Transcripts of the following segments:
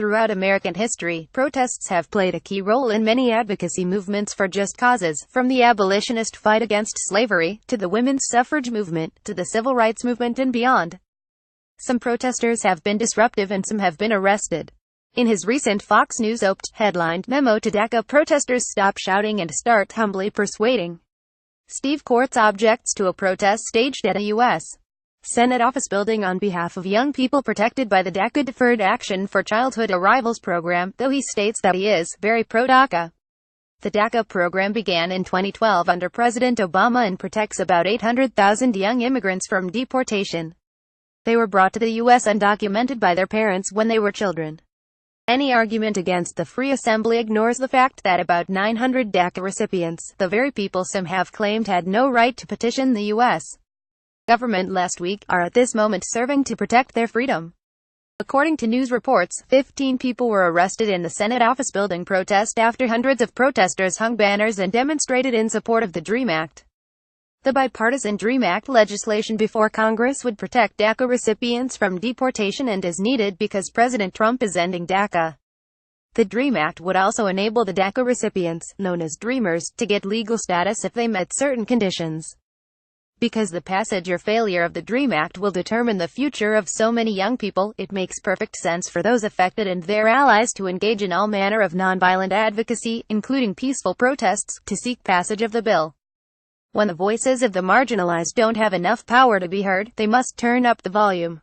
Throughout American history, protests have played a key role in many advocacy movements for just causes, from the abolitionist fight against slavery, to the women's suffrage movement, to the civil rights movement and beyond. Some protesters have been disruptive and some have been arrested. In his recent Fox News oped, headlined, "Memo to DACA Protesters Stop Shouting and Start Humbly Persuading," Steve Cortes objects to a protest staged at a U.S. Senate office building on behalf of young people protected by the DACA Deferred Action for Childhood Arrivals program, though he states that he is very pro-DACA. The DACA program began in 2012 under President Obama and protects about 800,000 young immigrants from deportation. They were brought to the U.S. undocumented by their parents when they were children. Any argument against the free assembly ignores the fact that about 900 DACA recipients, the very people some have claimed had no right to petition the U.S. government last week, are at this moment serving to protect their freedom. According to news reports, 15 people were arrested in the Senate office building protest after hundreds of protesters hung banners and demonstrated in support of the DREAM Act. The bipartisan DREAM Act legislation before Congress would protect DACA recipients from deportation and is needed because President Trump is ending DACA. The DREAM Act would also enable the DACA recipients, known as Dreamers, to get legal status if they met certain conditions. Because the passage or failure of the DREAM Act will determine the future of so many young people, it makes perfect sense for those affected and their allies to engage in all manner of nonviolent advocacy, including peaceful protests, to seek passage of the bill. When the voices of the marginalized don't have enough power to be heard, they must turn up the volume.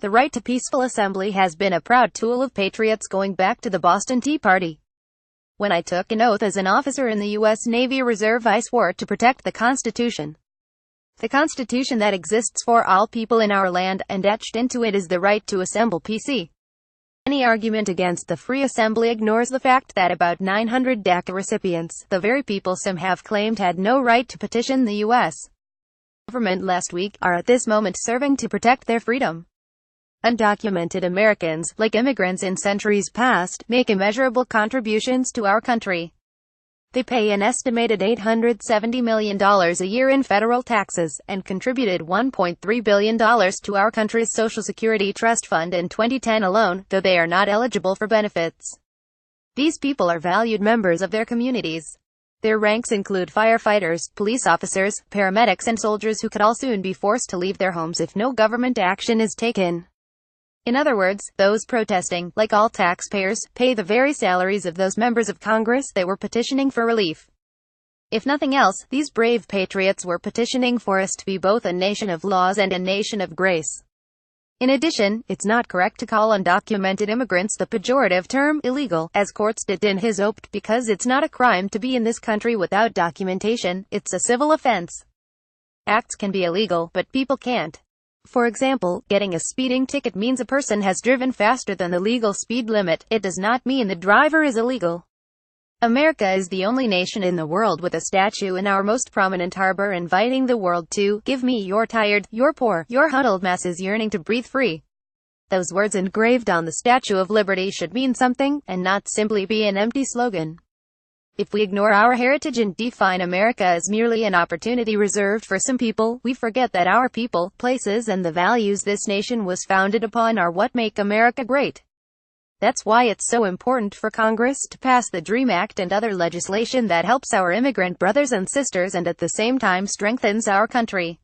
The right to peaceful assembly has been a proud tool of patriots going back to the Boston Tea Party. When I took an oath as an officer in the U.S. Navy Reserve, I swore to protect the Constitution. The Constitution that exists for all people in our land, and etched into it is the right to assemble PC. Any argument against the free assembly ignores the fact that about 900 DACA recipients, the very people some have claimed had no right to petition the U.S. government last week, are at this moment serving to protect their freedom. Undocumented Americans, like immigrants in centuries past, make immeasurable contributions to our country. They pay an estimated $870 million a year in federal taxes, and contributed $1.3 billion to our country's Social Security Trust Fund in 2010 alone, though they are not eligible for benefits. These people are valued members of their communities. Their ranks include firefighters, police officers, paramedics and soldiers who could all soon be forced to leave their homes if no government action is taken. In other words, those protesting, like all taxpayers, pay the very salaries of those members of Congress that were petitioning for relief. If nothing else, these brave patriots were petitioning for us to be both a nation of laws and a nation of grace. In addition, it's not correct to call undocumented immigrants the pejorative term illegal, as Cortes did in his oped, because it's not a crime to be in this country without documentation, it's a civil offense. Acts can be illegal, but people can't. For example, getting a speeding ticket means a person has driven faster than the legal speed limit. It does not mean the driver is illegal. America is the only nation in the world with a statue in our most prominent harbor inviting the world to give me your tired, your poor, your huddled masses yearning to breathe free. Those words engraved on the Statue of Liberty should mean something, and not simply be an empty slogan. If we ignore our heritage and define America as merely an opportunity reserved for some people, we forget that our people, places and the values this nation was founded upon are what make America great. That's why it's so important for Congress to pass the DREAM Act and other legislation that helps our immigrant brothers and sisters and at the same time strengthens our country.